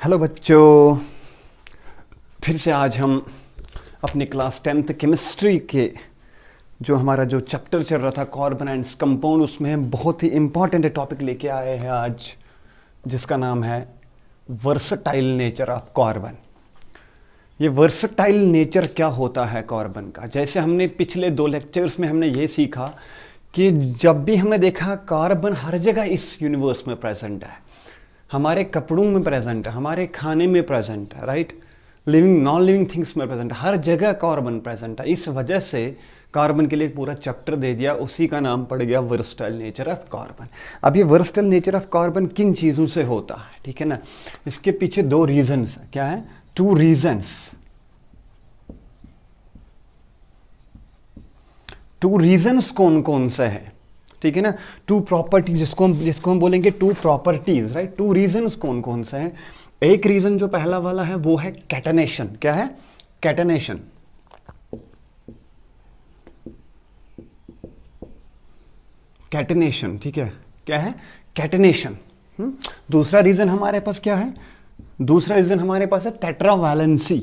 Hello बच्चों, फिर से आज हम अपनी क्लास 10th केमिस्ट्री के जो हमारा जो चैप्टर चल रहा था कार्बन एंड कंपाउंड, उसमें हम बहुत ही इम्पॉर्टेंट टॉपिक लेके आए हैं आज, जिसका नाम है वर्सटाइल नेचर ऑफ कार्बन। ये वर्सटाइल नेचर क्या होता है कार्बन का? जैसे हमने पिछले 2 लेक्चर्स में हमने ये सीखा कि जब भी हमने देखा कार्बन हर जगह इस यूनिवर्स में प्रेजेंट है, हमारे कपड़ों में प्रेजेंट है, हमारे खाने में प्रेजेंट है, right, living non living things में प्रेजेंट है, हर जगह कार्बन प्रेजेंट है। इस वजह से कार्बन के लिए एक पूरा चैप्टर दे दिया, उसी का नाम पड़ गया वर्सटाइल नेचर ऑफ कार्बन। अब ये वर्सटाइल नेचर ऑफ कार्बन किन चीज़ों से होता है, ठीक है ना? इसके पीछे 2 रीजन्स क्या है, 2 रीजन्स। 2 रीजन्स कौन कौन से हैं, ठीक है ना? 2 प्रॉपर्टीज, जिसको हम बोलेंगे 2 प्रॉपर्टीज, राइट। 2 रीजन्स कौन कौन से हैं? एक रीजन जो पहला वाला है वो है कैटनेशन। क्या है? कैटनेशन। कैटनेशन, ठीक है, क्या है? कैटनेशन। दूसरा रीजन हमारे पास क्या है? दूसरा रीजन हमारे पास है टेट्रावैलेंसी।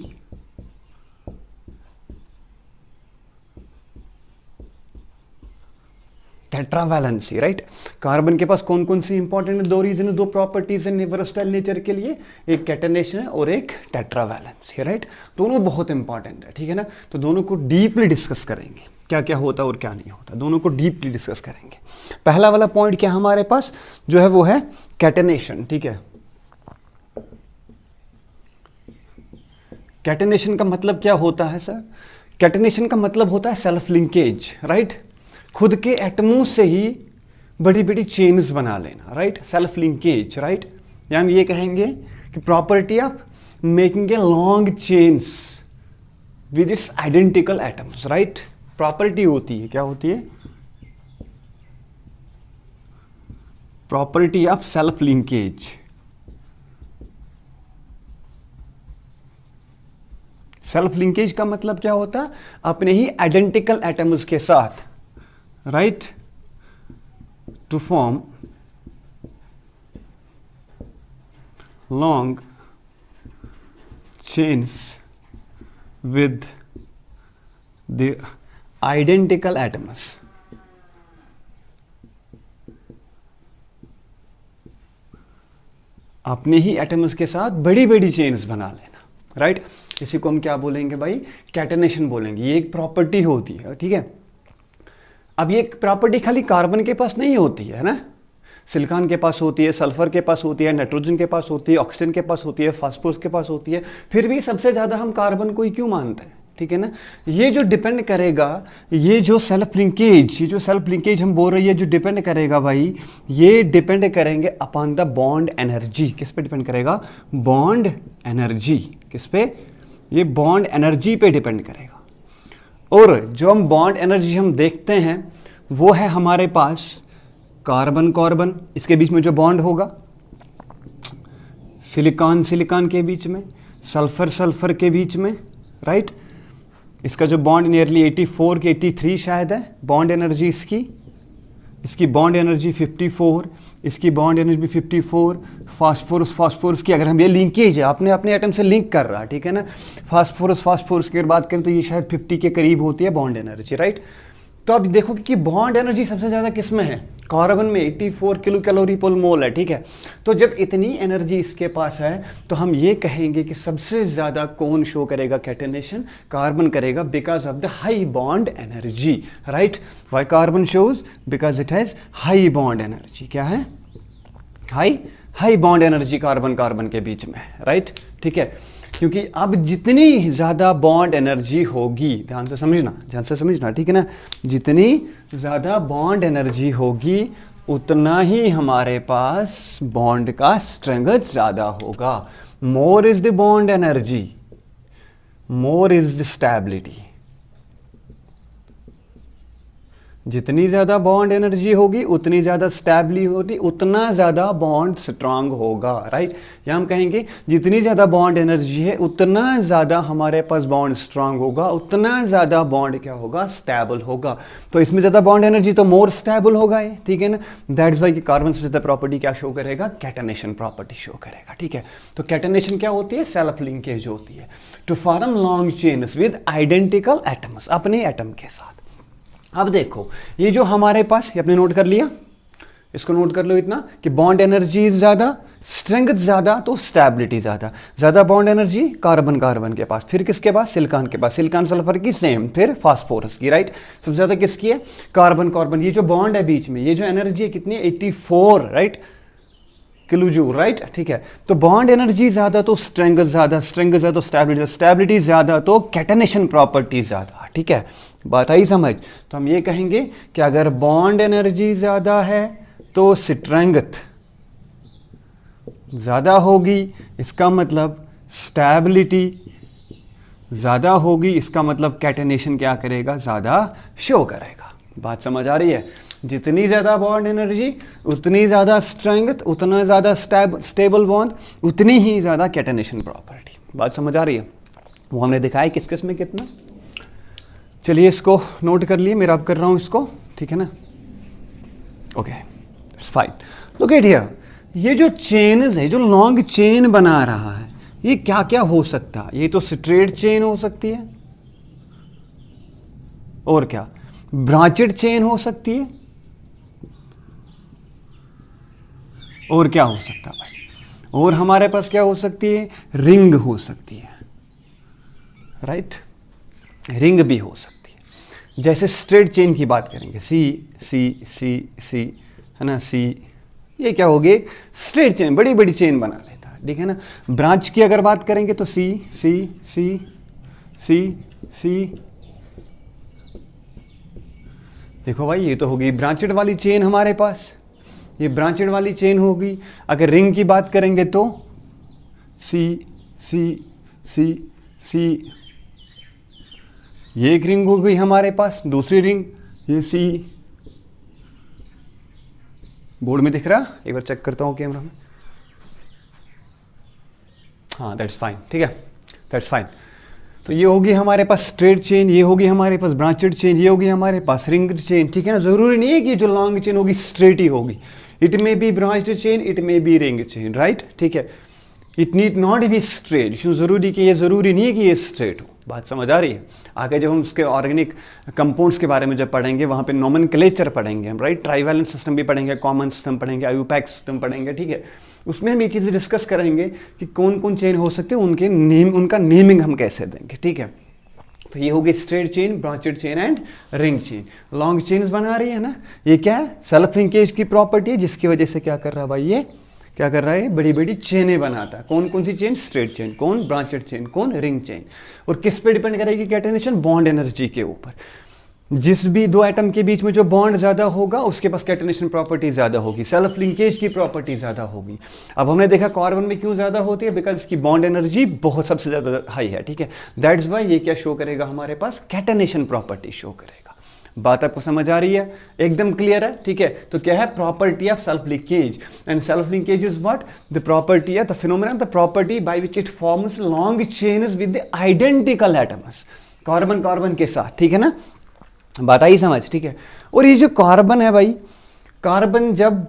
Tetravalency, right. कार्बन के पास कौन कौन सी इंपॉर्टेंट 2 रीजन, 2 प्रॉपर्टीज है वर्सटाइल नेचर के लिए? एक कैटनेशन है और एक टेट्रावैलेंसी, राइट। दोनों बहुत इंपॉर्टेंट है, ठीक है ना? तो दोनों को डीपली डिस्कस करेंगे, क्या क्या होता है और क्या नहीं होता, दोनों को डीपली डिस्कस करेंगे। पहला वाला पॉइंट क्या हमारे पास जो है वो है कैटनेशन, ठीक है। कैटनेशन का मतलब क्या होता है सर? कैटनेशन का मतलब होता है सेल्फ लिंकेज, राइट। खुद के एटमों से ही बड़ी बड़ी चेन्स बना लेना, राइट, सेल्फ लिंकेज, राइट। या हम ये कहेंगे कि property of making a long chains with its identical atoms, right. Property होती है, क्या होती है? Property of self linkage. Self linkage का मतलब क्या होता है? अपने ही आइडेंटिकल एटम्स के साथ, right, to form long chains with the identical atoms. अपने ही एटम्स के साथ बड़ी बड़ी चेन्स बना लेना, राइट। इसी को हम क्या बोलेंगे भाई? कैटनेशन बोलेंगे। ये एक प्रॉपर्टी होती है, ठीक है। अब ये प्रॉपर्टी खाली कार्बन के पास नहीं होती है ना, सिलिकॉन के पास होती है, सल्फर के पास होती है, नाइट्रोजन के पास होती है, ऑक्सीजन के पास होती है, फास्फोरस के पास होती है। फिर भी सबसे ज़्यादा हम कार्बन को ही क्यों मानते हैं, ठीक है ना? ये जो डिपेंड करेगा, ये जो सेल्फ लिंकेज हम बोल रहे हैं, जो डिपेंड करेगा भाई, ये डिपेंड करेंगे अपॉन द बॉन्ड एनर्जी। किस पे डिपेंड करेगा? Bond energy. किस पे? ये बॉन्ड एनर्जी पे डिपेंड करेगा। और जो हम बॉन्ड एनर्जी हम देखते हैं वो है हमारे पास कार्बन कार्बन, इसके बीच में जो बॉन्ड होगा, सिलिकॉन सिलिकॉन के बीच में, सल्फर सल्फर के बीच में, राइट। इसका जो बॉन्ड नियरली 84 के 83 शायद है बॉन्ड एनर्जी इसकी बॉन्ड एनर्जी 54, इसकी बॉन्ड एनर्जी 54। फास्फोरस की अगर हम ये लिंकेज है, अपने अपने एटम से लिंक कर रहा है, ठीक है ना। फास्फोरस की अगर बात करें तो ये शायद 50 के करीब होती है बॉन्ड एनर्जी, राइट। तो अब देखो कि बॉन्ड एनर्जी सबसे ज़्यादा किस में है? कार्बन में 84 किलो कैलोरी पर मोल है, ठीक है। तो जब इतनी एनर्जी इसके पास है तो हम ये कहेंगे कि सबसे ज़्यादा कौन शो करेगा कैटनेशन? कार्बन करेगा, because of the high bond energy, right. Why carbon shows? Because it has high bond energy. क्या है? हाई बॉन्ड एनर्जी कार्बन के बीच में, राइट, ठीक है। क्योंकि अब जितनी ज़्यादा बॉन्ड एनर्जी होगी, ध्यान से समझना, ठीक है ना, जितनी ज़्यादा बॉन्ड एनर्जी होगी उतना ही हमारे पास बॉन्ड का स्ट्रेंथ ज़्यादा होगा। More is the bond energy, more is the stability. जितनी ज़्यादा बॉन्ड एनर्जी होगी उतनी ज़्यादा स्टेबिलिटी होगी, उतना ज़्यादा बॉन्ड स्ट्रांग होगा, राइट। या हम कहेंगे जितनी ज़्यादा बॉन्ड एनर्जी है उतना ज़्यादा हमारे पास बॉन्ड स्ट्रांग होगा, उतना ज़्यादा बॉन्ड क्या होगा, स्टेबल होगा। तो इसमें ज़्यादा बॉन्ड एनर्जी तो मोर स्टेबल होगा ये, ठीक है ना। दैट्स वाई कि कार्बन सबसे ज़्यादा प्रॉपर्टी क्या शो करेगा, कैटनेशन प्रॉपर्टी शो करेगा, ठीक है। तो कैटनेशन क्या होती है, सेल्फ लिंकेज होती है to form long chains with identical atoms, अपने एटम के साथ। अब देखो ये जो हमारे पास, ये आपने नोट कर लिया, इसको नोट कर लो इतना कि बॉन्ड एनर्जी ज़्यादा, स्ट्रेंथ ज़्यादा तो स्टेबिलिटी ज़्यादा। ज़्यादा बॉन्ड एनर्जी कार्बन कार्बन के पास, फिर किसके पास, सिलिकॉन के पास, सिलिकॉन सल्फर की सेम, फिर फास्फोरस की, राइट। सबसे ज़्यादा किसकी है, कार्बन कार्बन। ये जो बॉन्ड है बीच में, ये जो एनर्जी है कितनी है, 84, राइट, किलो जूल, राइट, ठीक है। तो बॉन्ड एनर्जी ज़्यादा तो स्ट्रेंथ ज़्यादा, स्ट्रेंथ ज़्यादा तो स्टेबिलिटी, स्टेबिलिटी ज़्यादा तो कैटनेशन प्रॉपर्टी ज़्यादा, ठीक है। बात आई समझ। तो हम ये कहेंगे कि अगर बॉन्ड एनर्जी ज़्यादा है तो स्ट्रेंथ ज़्यादा होगी, इसका मतलब स्टेबिलिटी ज़्यादा होगी, इसका मतलब कैटनेशन क्या करेगा, ज़्यादा शो करेगा। बात समझ आ रही है। जितनी ज़्यादा बॉन्ड एनर्जी उतनी ज़्यादा स्ट्रेंथ, उतना ज़्यादा स्टेबल बॉन्ड, उतनी ही ज़्यादा कैटनेशन प्रॉपर्टी। बात समझ आ रही है। वो हमने दिखाया किस किस में कितना। चलिए इसको नोट कर लिए, मैं अब कर रहा हूँ इसको, ठीक है ना। Okay fine. Look at here, ये जो चेन्स है, जो लॉन्ग चेन बना रहा है, ये क्या क्या हो सकता है। ये तो स्ट्रेट चेन हो सकती है, और क्या, ब्रांचेड चेन हो सकती है, और क्या हो सकता है भाई, और हमारे पास क्या हो सकती है, रिंग हो सकती है, राइट, रिंग भी हो सकती है। जैसे स्ट्रेट चेन की बात करेंगे, सी सी सी सी, है ना, सी, ये क्या होगी, स्ट्रेट चेन, बड़ी बड़ी चेन बना लेता है, ठीक है ना। ब्रांच की अगर बात करेंगे तो सी सी सी सी सी, देखो भाई ये तो होगी ब्रांचेड वाली चेन हमारे पास, ये ब्रांचेड वाली चेन होगी। अगर रिंग की बात करेंगे तो सी सी सी सी, ये एक रिंग हो गई हमारे पास, दूसरी रिंग ये सी, बोर्ड में दिख रहा, एक बार चेक करता हूँ कैमरा में, हाँ दैट्स फाइन, ठीक है, दैट्स फाइन। तो ये होगी हमारे पास स्ट्रेट चेन, ये होगी हमारे पास ब्रांचेड चेन, ये होगी हमारे पास रिंग चेन, ठीक है ना। जरूरी नहीं है कि जो लॉन्ग चेन होगी स्ट्रेट ही होगी, it may be branched chain, it may be ring chain, right, ठीक है। It need not be straight, क्यों जरूरी कि ये जरूरी नहीं है कि ये स्ट्रेट हो। बात समझ आ रही है। आगे जब हम उसके ऑर्गेनिक कंपाउंड्स के बारे में जब पढ़ेंगे, वहाँ पे नोमेनक्लेचर पढ़ेंगे हम, राइट, ट्राइवैलेंट सिस्टम भी पढ़ेंगे, कॉमन सिस्टम पढ़ेंगे, आयुपैक सिस्टम पढ़ेंगे, ठीक है। उसमें हम ये चीज़ें डिस्कस करेंगे कि कौन कौन चेन हो सकते हैं, उनके नेम, उनका नेमिंग हम कैसे देंगे, ठीक है। तो ये होगी straight chain, branched chain and ring chain. Long chains बना रही है ना, ये क्या है, सेल्फ लिंकेज की प्रॉपर्टी है, जिसकी वजह से क्या कर रहा है भाई, ये क्या कर रहा है, बड़ी बड़ी चेनें बनाता है। कौन कौन सी चेन, स्ट्रेट चेन, कौन ब्रांचेड चेन, कौन रिंग चेन। और किस पे डिपेंड करेगी कैटेनेशन, बॉन्ड एनर्जी के ऊपर। जिस भी दो एटम के बीच में जो बॉन्ड ज्यादा होगा उसके पास कैटेनेशन प्रॉपर्टी ज्यादा होगी, सेल्फ लिंकेज की प्रॉपर्टी ज्यादा होगी। अब हमने देखा कार्बन में क्यों ज्यादा होती है, बिकॉज इसकी बॉन्ड एनर्जी बहुत सबसे ज्यादा हाई है, ठीक है। दैट्स वाई ये क्या शो करेगा, हमारे पास कैटेनेशन प्रॉपर्टी शो करेगा। बात आपको समझ आ रही है, एकदम क्लियर है, ठीक है। तो क्या है, property of self linkage, and self linkage is what, the property है, the phenomena, the property by which it forms long chains with the identical atoms, carbon carbon के साथ, ठीक है ना। बात आई समझ, ठीक है। और ये जो कार्बन है भाई, कार्बन जब,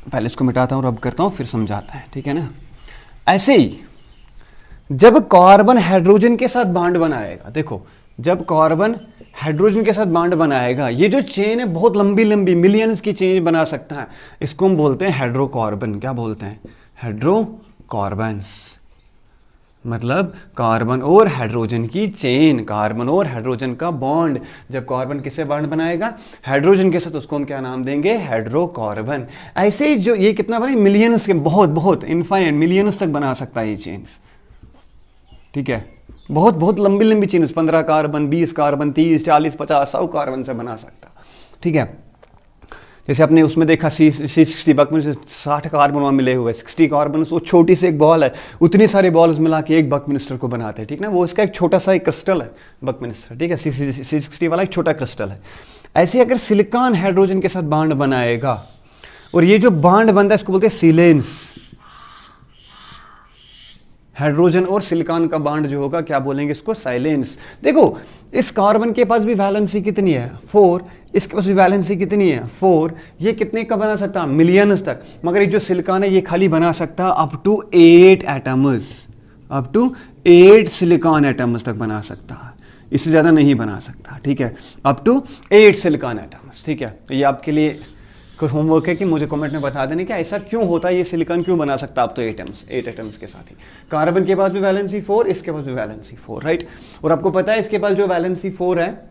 पहले इसको मिटाता हूं, रब करता हूं, फिर समझाता है, ठीक है ना। ऐसे ही जब कार्बन हाइड्रोजन के साथ बॉन्ड बनाएगा, देखो जब कार्बन हाइड्रोजन के साथ बॉन्ड बनाएगा, ये जो चेन है बहुत लंबी लंबी मिलियंस की चेन बना सकता है, इसको हम बोलते हैं हाइड्रोकार्बन। क्या बोलते हैं, हाइड्रोकार्बन्स, मतलब कार्बन और हाइड्रोजन की चेन, कार्बन और हाइड्रोजन का बॉन्ड। जब कार्बन किससे बॉन्ड बनाएगा, हाइड्रोजन के साथ, उसको हम क्या नाम देंगे, हाइड्रोकार्बन। ऐसे ही जो ये कितना बने, मिलियंस के, बहुत बहुत इनफाइनाइट मिलियंस तक बना सकता है ये चेन्स, ठीक है। बहुत बहुत लंबी लंबी चेन्स, 15 कार्बन, 20 कार्बन, 30, 40, 50, 100 कार्बन से बना सकता, ठीक है। जैसे आपने उसमें देखा C60 बकमिस्टर 60 कार्बन वहाँ मिले हुए, 60 कार्बन, वो छोटी सी एक बॉल है, उतनी सारी बॉल्स मिला के एक बकमिस्टर को बनाते हैं, ठीक ना। वो इसका एक छोटा सा एक क्रिस्टल है बकमिस्टर, ठीक है, C60 वाला एक छोटा क्रिस्टल है। ऐसे अगर सिलिकॉन हाइड्रोजन के साथ बांड बनाएगा, और ये जो बांड बनता है इसको बोलते हैं सीलेंस। हाइड्रोजन और सिलिकॉन का बांड जो होगा क्या बोलेंगे इसको, साइलेंस। देखो इस कार्बन के पास भी वैलेंसी कितनी है, 4, इसके पास भी वैलेंसी कितनी है, 4। ये कितने का बना सकता है, मिलियंस तक। मगर ये जो सिलिकॉन है ये खाली बना सकता है up to 8 atoms, up to 8 silicon atoms तक बना सकता है, इससे ज़्यादा नहीं बना सकता, ठीक है, अप टू 8 सिलिकॉन एटम्स, ठीक है। तो ये आपके लिए कुछ होमवर्क है कि मुझे कमेंट में बता देने कि ऐसा क्यों होता है, ये सिलिकॉन क्यों बना सकता है आप तो 8 एटम्स के साथ ही। कार्बन के पास भी वैलेंसी 4, इसके पास भी वैलेंसी 4, राइट। और आपको पता है इसके पास जो वैलेंसी 4 है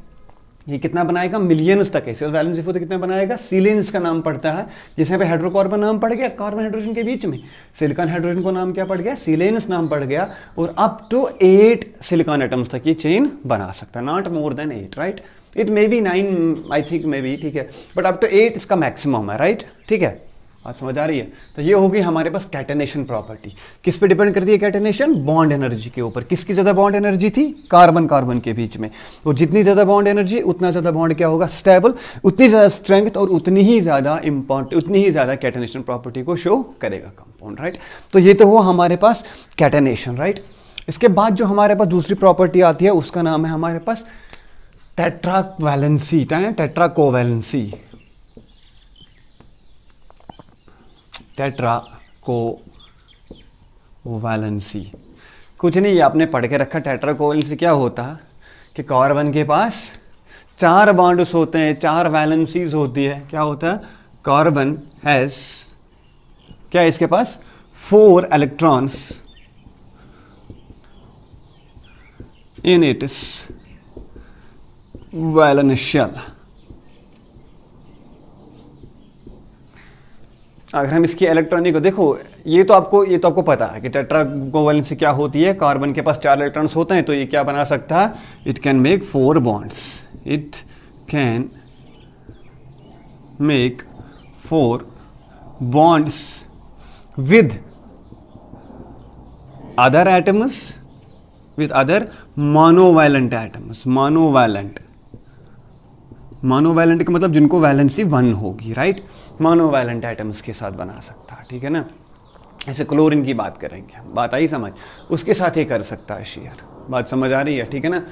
ये कितना बनाएगा, मिलियंस तक है। इसके पास वैलेंसी 4 तो कितना बनाएगा, सीलेंस का नाम पड़ता है, जिसमें पे हाइड्रोकार्बन नाम पड़ गया कार्बन हाइड्रोजन के बीच में, सिलिकॉन हाइड्रोजन को नाम क्या पड़ गया, सीलेंस नाम पड़ गया। और अप टू 8 सिलिकॉन एटम्स तक ये चेन बना सकता है, not more than 8, right. It may be 9, I think may be, ठीक है, बट अप टू 8 इसका मैक्सिमम है, राइट, ठीक है। बात समझ आ रही है। तो ये होगी हमारे पास कैटेनेशन प्रॉपर्टी। किस पे डिपेंड करती है कैटेनेशन, बॉन्ड एनर्जी के ऊपर। किसकी ज्यादा बॉन्ड एनर्जी थी, कार्बन कार्बन के बीच में। और जितनी ज्यादा बॉन्ड एनर्जी उतना ज्यादा बॉन्ड क्या होगा, स्टेबल, उतनी ज्यादा स्ट्रेंथ और उतनी ही ज्यादा इंपॉर्टेंट, उतनी ही ज्यादा कैटेनेशन प्रॉपर्टी को शो करेगा कंपाउंड, राइट। तो ये तो हुआ हमारे पास कैटेनेशन, राइट। इसके बाद जो हमारे पास दूसरी प्रॉपर्टी आती है उसका नाम है हमारे पास टेट्रावैलेंसी, टेट्राकोवैलेंसी, टेट्राकोवैलेंसी। कुछ नहीं, ये आपने पढ़ के रखा। टेट्राकोवैलेंसी क्या होता है कि कार्बन के पास 4 बॉन्ड्स होते हैं, 4 वैलेंसीज होती है। क्या होता है, कार्बन हैज, क्या है इसके पास, 4 electrons in its valence shell. अगर हम इसकी इलेक्ट्रॉनिक को देखो, ये तो आपको पता है कि टेट्राकोवैलेंसी क्या होती है। कार्बन के पास 4 इलेक्ट्रॉन्स होते हैं, तो ये क्या बना सकता है, it can make 4 bonds, it can make 4 bonds with other atoms, with other monovalent atoms. Monovalent का मतलब जिनको वैलेंसी 1 होगी, राइट। मोनोवैलेंट एटम्स के साथ बना सकता है, ठीक है ना। ऐसे क्लोरीन की बात करेंगे, बात आई समझ, उसके साथ ही कर सकता है शेयर। बात समझ आ रही है, ठीक है ना।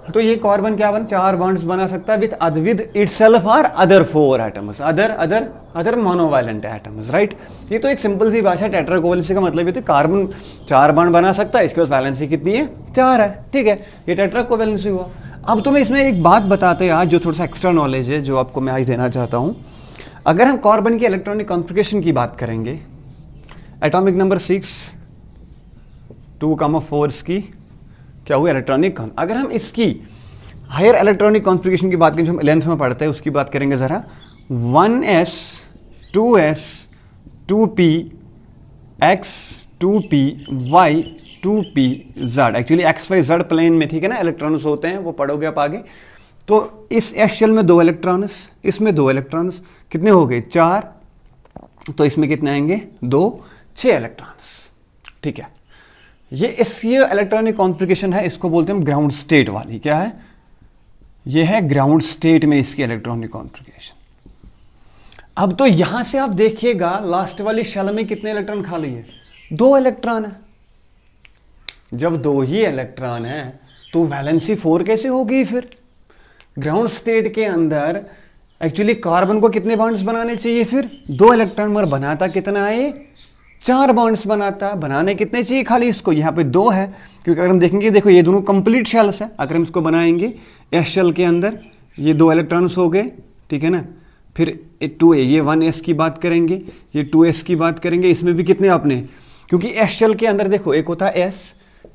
तो ये कार्बन क्या बन 4 बॉन्ड्स बना सकता है विद इटसेल्फ और other 4 atoms, other monovalent atoms, right. ये तो एक सिंपल सी भाषा। टेट्राकोवैलेंसी का मतलब ये तो कार्बन 4 बॉन्ड बना सकता है, इसके पास वैलेंसी कितनी है, 4 है, ठीक है। ये टेट्राकोवैलेंसी हुआ। अब तो मैं इसमें एक बात बताते हैं आज, जो थोड़ा सा एक्स्ट्रा नॉलेज है, जो आपको मैं आज देना चाहता हूं। अगर हम कार्बन की इलेक्ट्रॉनिक कॉन्फ़िगरेशन की बात करेंगे, एटॉमिक नंबर 6, 2,4 की क्या हुई इलेक्ट्रॉनिक। अगर हम इसकी हायर इलेक्ट्रॉनिक कॉन्फ़िगरेशन की बात करें, जो हम 11th में पढ़ते हैं, उसकी बात करेंगे ज़रा। 1s 2s 2p x 2p y 2p z, actually X Y Z plane में, ठीक है ना, इलेक्ट्रॉन्स होते हैं, वो पढ़ोगे आप आगे। तो इस एस शेल में 2 इलेक्ट्रॉन्स, इसमें 2 इलेक्ट्रॉन्स, कितने हो गए 4, तो इसमें कितने आएंगे 2, 6 इलेक्ट्रॉन्स, ठीक है। ये इसकी इलेक्ट्रॉनिक कॉन्फ़िगरेशन है, इसको बोलते हैं हम ग्राउंड स्टेट वाली। क्या है, ये है ग्राउंड स्टेट में इसकी इलेक्ट्रॉनिक कॉन्फ़िगरेशन। अब तो यहां से आप देखिएगा लास्ट वाली शेल में कितने इलेक्ट्रॉन खाली है, 2 इलेक्ट्रॉन है। जब 2 ही इलेक्ट्रॉन है तो वैलेंसी 4 कैसे होगी फिर। ग्राउंड स्टेट के अंदर एक्चुअली कार्बन को कितने बॉन्ड्स बनाने चाहिए फिर, 2 इलेक्ट्रॉन, मगर बनाता कितना है, 4 बॉन्ड्स बनाता। बनाने कितने चाहिए खाली इसको, यहाँ पे 2 है, क्योंकि अगर हम देखेंगे, देखो ये दोनों कंप्लीट शेल्स है। अगर हम इसको बनाएंगे एस शेल के अंदर, ये 2 इलेक्ट्रॉन्स हो गए, ठीक है ना। फिर 2a, ये 1s की बात करेंगे, ये 2s की बात करेंगे। इसमें भी कितने आपने, क्योंकि एस शेल के अंदर देखो एक होता है s,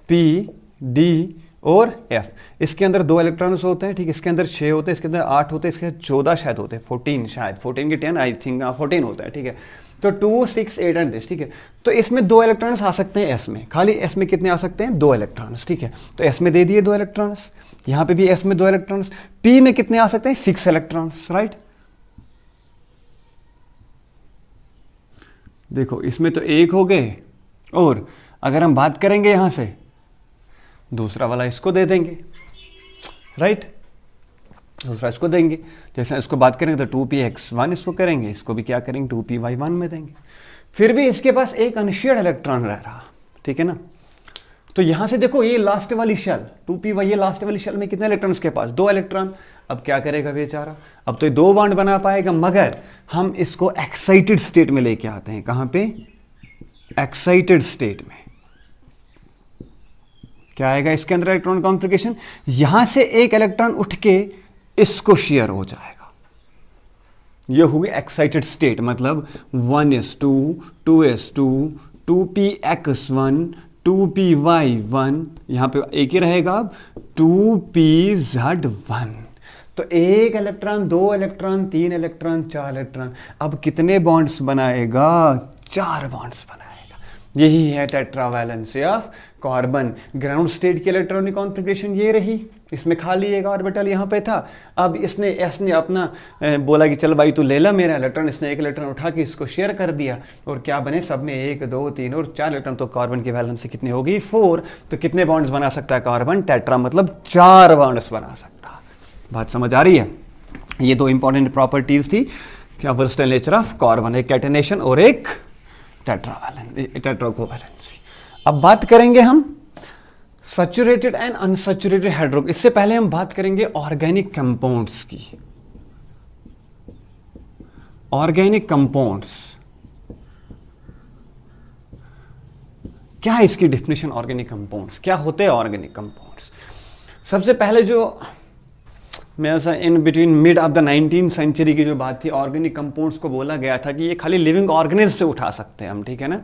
p, d और f। इसके अंदर 2 इलेक्ट्रॉन्स होते हैं, ठीक। इसके अंदर 6 होते हैं, इसके अंदर 8 होते हैं, इसके अंदर 14 शायद होते हैं, 14 शायद, 14 के 10 आई थिंक, 14 होता है, ठीक है। तो 2, 6, 8 एंड दिस, ठीक है। तो इसमें 2 इलेक्ट्रॉन्स आ सकते हैं s में, खाली s में कितने आ सकते हैं, 2 इलेक्ट्रॉन्स, ठीक है। तो s में दे दिए 2 इलेक्ट्रॉन्स, यहाँ पे भी s में 2 इलेक्ट्रॉन्स, p में कितने आ सकते हैं, 6 इलेक्ट्रॉन्स, राइट। देखो इसमें तो एक हो गए, और अगर हम बात करेंगे यहां से दूसरा वाला इसको दे देंगे, राइट, दूसरा इसको देंगे। जैसे इसको बात करेंगे तो 2p(x1) इसको करेंगे, इसको भी क्या करेंगे 2p(y1) में देंगे। फिर भी इसके पास एक अनशेयर्ड इलेक्ट्रॉन रह रहा, ठीक है ना। तो यहां से देखो ये लास्ट वाली शेल 2p(y), ये लास्ट वाली शेल में कितने इलेक्ट्रॉन इसके पास 2 इलेक्ट्रॉन। अब क्या करेगा बेचारा, अब तो ये 2 बॉन्ड बना पाएगा, मगर हम इसको एक्साइटेड स्टेट में लेके आते हैं। कहां पे, एक्साइटेड स्टेट में क्या आएगा इसके अंदर इलेक्ट्रॉन कॉन्फ़िगरेशन, यहां से एक इलेक्ट्रॉन उठ के इसको शेयर हो जाएगा। ये होगी एक्साइटेड स्टेट, मतलब 1s2 2s2 2px1 2py1, यहां पे एक ही रहेगा 2pz1। तो एक इलेक्ट्रॉन, 2 इलेक्ट्रॉन, 3 इलेक्ट्रॉन, 4 इलेक्ट्रॉन, अब कितने बॉन्ड्स बनाएगा, 4 बॉन्ड्स बनाएगा। यही है tetravalency of carbon. Ground state की इलेक्ट्रॉनिक कॉन्फ़िगरेशन ये रही, इसमें खाली एक ऑर्बिटल यहाँ पे था। अब इसने अपना बोला कि चल भाई तू ले ला मेरा इलेक्ट्रॉन, इसने एक इलेक्ट्रॉन उठा के इसको शेयर कर दिया, और क्या बने सब में 1 2 3 और 4 इलेक्ट्रॉन। तो कार्बन की वैलेंसी कितनी होगी 4। तो कितने बॉन्ड्स बना सकता है कार्बन, टेट्रा मतलब 4 बॉन्ड्स बना सकता है। बात समझ आ रही है। ये 2 इंपॉर्टेंट प्रॉपर्टीज थी क्या, वर्सटाइल नेचर ऑफ कार्बन, एक कैटेनेशन और एक टेट्राकोवैलेंसी। अब बात करेंगे हम सैचुरेटेड एंड अनसैचुरेटेड हाइड्रोजन। इससे पहले हम बात करेंगे ऑर्गेनिक कंपाउंड्स की। ऑर्गेनिक कंपाउंड्स क्या है, इसकी डेफिनेशन। ऑर्गेनिक कंपाउंड्स क्या होते हैं, ऑर्गेनिक कंपाउंड्स सबसे पहले जो मैं ऐसा in between mid of the 19th century की जो बात थी, ऑर्गेनिक कंपाउंड्स को बोला गया था कि ये खाली लिविंग ऑर्गेनिज्म से उठा सकते हैं हम, ठीक है ना।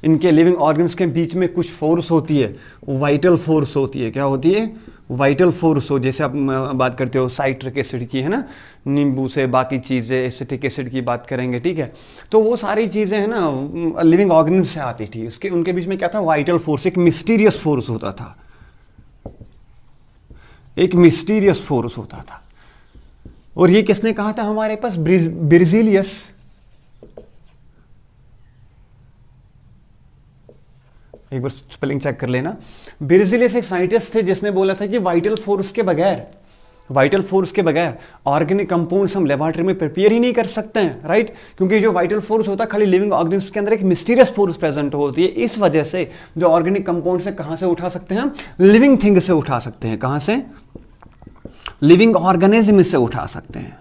इनके लिविंग ऑर्गेनिज्म के बीच में कुछ फोर्स होती है, वाइटल फोर्स होती है। क्या होती है, वाइटल फोर्स हो। जैसे आप बात करते हो साइट्रिक एसिड की, है ना, नींबू से बाकी चीज़ें, एसिटिक एसिड की बात करेंगे, ठीक है। तो वो सारी चीज़ें है ना लिविंग ऑर्गेनिज्म से आती थी। उसके उनके बीच में क्या था, वाइटल फोर्स, एक मिस्टीरियस फोर्स होता था, एक मिस्टीरियस फोर्स होता था। और ये किसने कहा था हमारे पास, बेrzelius। एक बार स्पेलिंग चेक कर लेना। बेrzelius एक साइंटिस्ट थे जिसने बोला था कि वाइटल फोर्स के बगैर ऑर्गेनिक कंपाउंड्स हम लेबोरेटरी में प्रिपेयर ही नहीं कर सकते हैं, राइट। क्योंकि जो वाइटल फोर्स होता है खाली लिविंग ऑर्गेनिज्म के अंदर एक मिस्टीरियस फोर्स प्रेजेंट होती है। इस वजह से जो ऑर्गेनिक कंपाउंड्स है कहां से उठा सकते हैं हम, लिविंग थिंग से उठा सकते हैं। कहां से, लिविंग ऑर्गेनिज्म से उठा सकते हैं।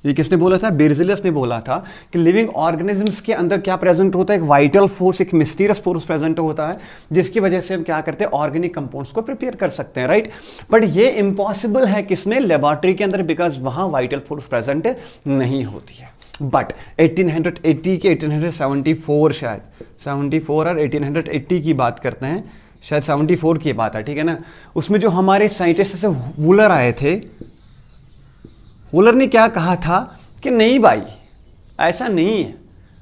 ये किसने बोला था, बेrzelius ने बोला था कि लिविंग ऑर्गेनिजम्स के अंदर क्या प्रेजेंट होता है, एक वाइटल फोर्स, एक मिस्टीरियस फोर्स प्रेजेंट होता है, जिसकी वजह से हम क्या करते हैं, ऑर्गेनिक कंपाउंड्स को प्रिपेयर कर सकते हैं, राइट। बट ये इम्पॉसिबल है किसमें, लेबोरेटरी के अंदर, बिकॉज वहां वाइटल फोर्स प्रेजेंट नहीं होती है। बट 1880 के 1874 शायद 74 और 1880 की बात करते हैं, शायद 74 की बात है, ठीक है ना। उसमें जो हमारे साइंटिस्ट से वूलर आए थे, वूलर ने क्या कहा था कि नहीं भाई ऐसा नहीं है।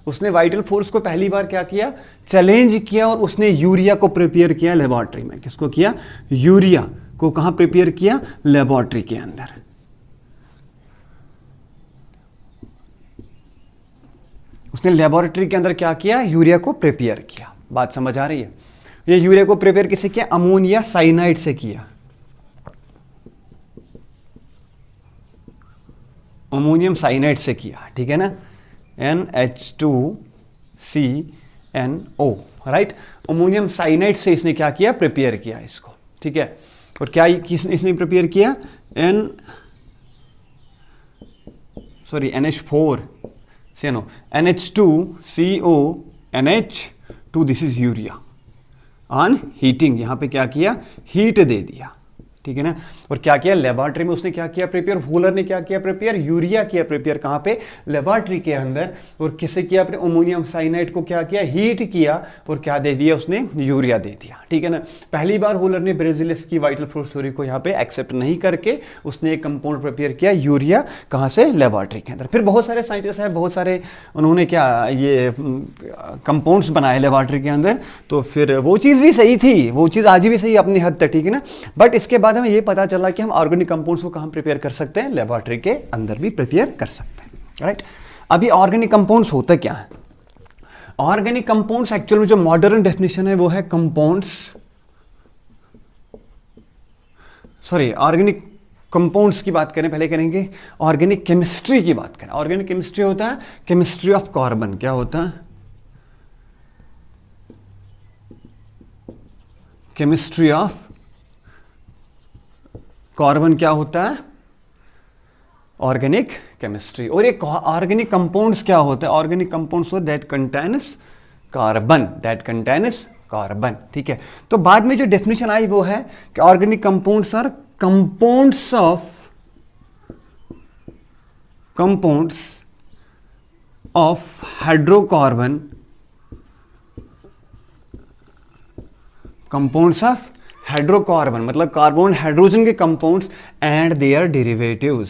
उसने वाइटल फोर्स को पहली बार क्या किया, चैलेंज किया, और उसने यूरिया को प्रिपेयर किया लेबोरेटरी में। किसको किया, यूरिया को कहां प्रिपेयर किया, लेबोरेटरी के अंदर। उसने लेबोरेटरी के अंदर क्या किया, यूरिया को प्रिपेयर किया। बात समझ आ रही है। ये यूरिया को प्रिपेयर किससे किया, अमोनिया साइनाइड से किया। अमोनियम साइनाइड से किया, ठीक है ना, NH2CNO, राइट। अमोनियम साइनाइड से इसने क्या किया, प्रिपेयर किया इसको, ठीक है। और क्या इसने प्रिपेयर किया, NH4CNO, NH2CO NH2, this is urea. On heating, यहां पे क्या किया, हीट दे दिया, ठीक है ना। और क्या किया, लेबोरेटरी में उसने क्या किया प्रिपेयर, वूलर ने क्या किया प्रिपेयर, यूरिया किया प्रिपेयर। कहां पे, लेबोरेटरी के अंदर। और किसे किया, अपने अमोनियम साइनाइड को क्या किया, हीट किया, और क्या दे दिया उसने, यूरिया दे दिया, ठीक है ना। पहली बार वूलर ने बेrzelius की वाइटल फोर्स थ्योरी को यहां पे एक्सेप्ट नहीं करके उसने एक कंपाउंड प्रिपेयर किया, यूरिया, कहां से, लेबोरेटरी के अंदर। फिर बहुत सारे साइंटिस्ट हैं, बहुत सारे उन्होंने क्या ये कंपाउंड्स बनाए लेबोरेटरी के अंदर। तो फिर वो चीज़ भी सही थी, वो चीज़ आज भी सही अपनी हद तक, ठीक है ना। बट इसके बाद हमें ये पता चला कि हम ऑर्गेनिक कंपाउंड्स को कहां प्रिपेयर कर सकते हैं, लेबोरेटरी के अंदर भी प्रिपेयर कर सकते हैं, राइट। अभी ऑर्गेनिक कंपाउंड्स होता क्या है? ऑर्गेनिक कंपाउंड्स एक्चुअल में जो मॉडर्न डेफिनेशन है वो है कंपाउंड्स, सॉरी ऑर्गेनिक कंपाउंड्स की बात करें पहले करेंगे, ऑर्गेनिक केमिस्ट्री की बात करें। ऑर्गेनिक केमिस्ट्री होता है केमिस्ट्री ऑफ कार्बन। क्या होता है? केमिस्ट्री ऑफ कार्बन क्या होता है? Organic chemistry. और ये ऑर्गेनिक कंपाउंड्स क्या होता है? Organic compounds that contains carbon, that contains carbon. ठीक है, तो बाद में जो डेफिनेशन आई वो है कि organic compounds are compounds of hydrocarbon, compounds of hydrocarbon मतलब कार्बन हाइड्रोजन के कंपाउंड्स एंड देयर डेरिवेटिव्स,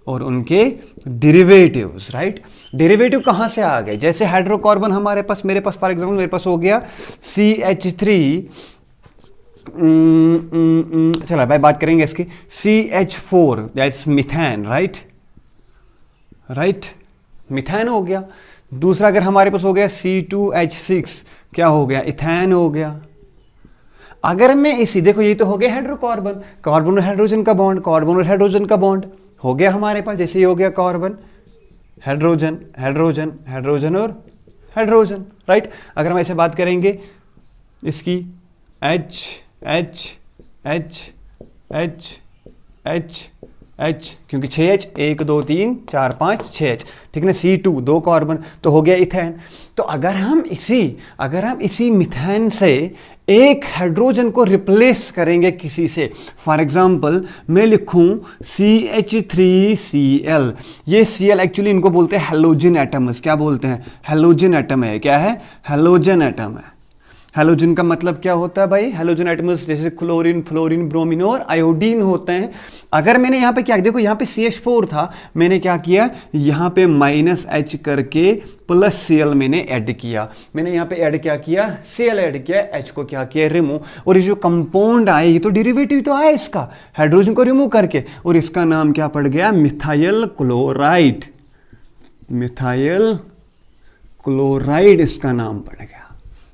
और उनके डेरिवेटिव्स, राइट। डेरिवेटिव कहां से आ गए? जैसे हाइड्रोकार्बन हमारे पास, मेरे पास फॉर एग्जांपल मेरे पास हो गया CH3, चलो भाई बात करेंगे इसकी, CH4 that's methane, right, methane हो गया। दूसरा अगर हमारे पास हो गया C2H6, क्या हो गया? इथेन हो गया। अगर मैं इसी, देखो ये तो हो गया हाइड्रोकार्बन, कार्बन और हाइड्रोजन का बॉन्ड, कार्बन और हाइड्रोजन का बॉन्ड हो गया हमारे पास। जैसे ये हो गया कार्बन, हाइड्रोजन, हाइड्रोजन, हाइड्रोजन और हाइड्रोजन, राइट। अगर हम ऐसे बात करेंगे इसकी H H H H H H, क्योंकि 6H, 1 2 3 4 5 6H, ठीक है ना। C2 2 कार्बन, तो हो गया इथेन। तो अगर हम इसी मिथेन से एक हाइड्रोजन को रिप्लेस करेंगे किसी से, फॉर एग्जांपल मैं लिखूं CH3Cl, ये Cl एक्चुअली इनको बोलते हैं हेलोजन एटम्स। क्या बोलते हैं? हेलोजन एटम है। क्या है? हेलोजन एटम है। हेलोजन का मतलब क्या होता है भाई? हेलोजन एटम्स जैसे क्लोरीन, फ्लोरीन, ब्रोमीन और आयोडीन होते हैं। अगर मैंने यहाँ पे क्या, देखो यहाँ पे CH4 था, मैंने क्या किया, यहाँ पे -H करके प्लस Cl मैंने ऐड किया। मैंने यहाँ पे ऐड क्या किया? Cl ऐड किया, H को क्या किया? रिमूव। और ये जो कंपाउंड आए, ये तो डेरिवेटिव तो आया इसका, हाइड्रोजन को रिमूव करके, और इसका नाम क्या पड़ गया? Methyl chloride. मिथाइल क्लोराइड इसका नाम पड़ गया।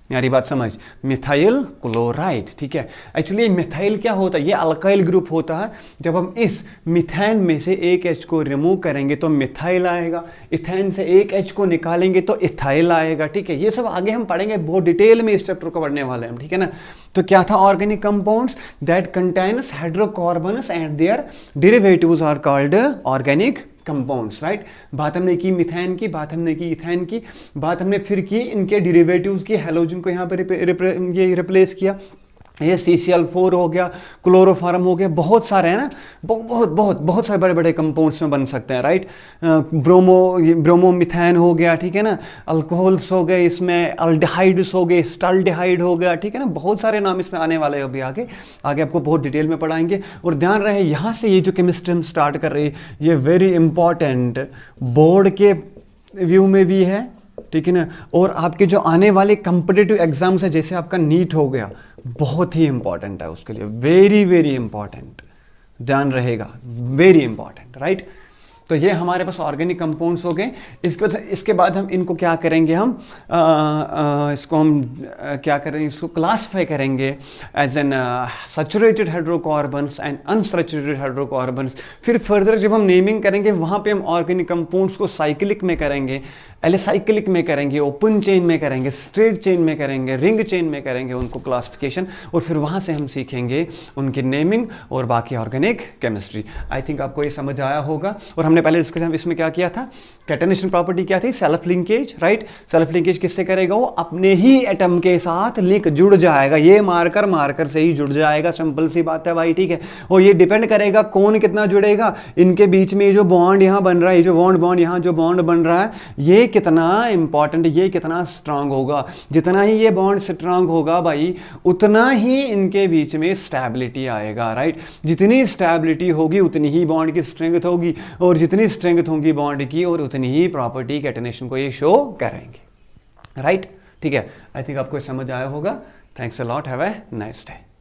यारी बात समझ, मिथाइल क्लोराइड। ठीक है, एक्चुअली मिथाइल क्या होता है? ये अल्काइल ग्रुप होता है। जब हम इस मिथेन में से एक H को रिमूव करेंगे तो मिथाइल आएगा, इथेन से एक H को निकालेंगे तो इथाइल आएगा। ठीक है, ये सब आगे हम पढ़ेंगे, बहुत डिटेल में इस चैप्टर को पढ़ने वाले हैं, ठीक है ना। तो क्या था? Organic compounds that contains hydrocarbons and their derivatives are called organic compounds, right. बात हमने की मिथेन की, बात हमने की इथेन की, बात हमने फिर की इनके डेरिवेटिव्स की। हेलोजन को यहाँ पर ये रिप्लेस किया, ये CCl4 हो गया, क्लोरोफॉर्म हो गया, बहुत सारे हैं ना, बहुत सारे बड़े बड़े कंपाउंड्स में बन सकते हैं, राइट। ब्रोमोमिथेन हो गया, ठीक है ना, अल्कोहल्स हो गए, इसमें अल्डिहाइड्स हो गए, स्टाल्डिहाइड हो गया, ठीक है ना, बहुत सारे नाम इसमें आने वाले हैं। अभी आगे आपको बहुत डिटेल में पढ़ाएंगे। और ध्यान रहे यहाँ से ये जो केमिस्ट्री हम स्टार्ट कर रहे हैं, ये वेरी इंपॉर्टेंट बोर्ड के व्यू में भी है, ठीक है ना। और आपके जो आने वाले कॉम्पिटिटिव एग्जाम्स है, जैसे आपका नीट हो गया, बहुत ही इंपॉर्टेंट है उसके लिए, वेरी वेरी इंपॉर्टेंट, ध्यान रहेगा, वेरी इंपॉर्टेंट, राइट। तो ये हमारे पास ऑर्गेनिक कंपाउंड्स हो गए। इसके बाद हम इनको क्या करेंगे, हम इसको हम क्या करेंगे, इसको क्लासिफाई करेंगे as an saturated hydrocarbons and unsaturated hydrocarbons. फिर फर्दर जब हम नेमिंग करेंगे, वहाँ पे हम ऑर्गेनिक कंपाउंड्स को साइक्लिक में करेंगे, एलिसाइक्लिक में करेंगे, ओपन चेन में करेंगे, स्ट्रेट चेन में करेंगे, रिंग चेन में करेंगे उनको क्लासिफिकेशन, और फिर वहाँ से हम सीखेंगे उनकी नेमिंग और बाकी ऑर्गेनिक केमिस्ट्री। आई थिंक आपको ये समझ आया होगा। और हमने पहले डिस्कशन इसमें क्या किया था, कैटेनेशन प्रॉपर्टी क्या थी, self linkage, right. Self linkage किससे करेगा? वो अपने ही एटम के साथ लिंक जुड़ जाएगा, ये मार्कर से ही जुड़ जाएगा, सिंपल सी बात है भाई, ठीक है। और ये डिपेंड करेगा कौन कितना जुड़ेगा, इनके बीच में जो बॉन्ड यहाँ बन रहा है, ये जो बॉन्ड यहाँ जो बॉन्ड बन रहा है, ये कितना इंपॉर्टेंट, ये कितना स्ट्रांग होगा। जितना ही ये बॉन्ड स्ट्रांग होगा भाई, उतना ही इनके बीच में स्टेबिलिटी आएगा, राइट। जितनी स्टेबिलिटी होगी उतनी ही बॉन्ड की स्ट्रेंथ होगी, और जितनी स्ट्रेंथ होगी बॉन्ड की, और उतनी ही प्रॉपर्टी कैटेनेशन को ये शो करेंगे, राइट। ठीक है, आई थिंक आपको समझ आया होगा। Thanks a lot, have a nice day.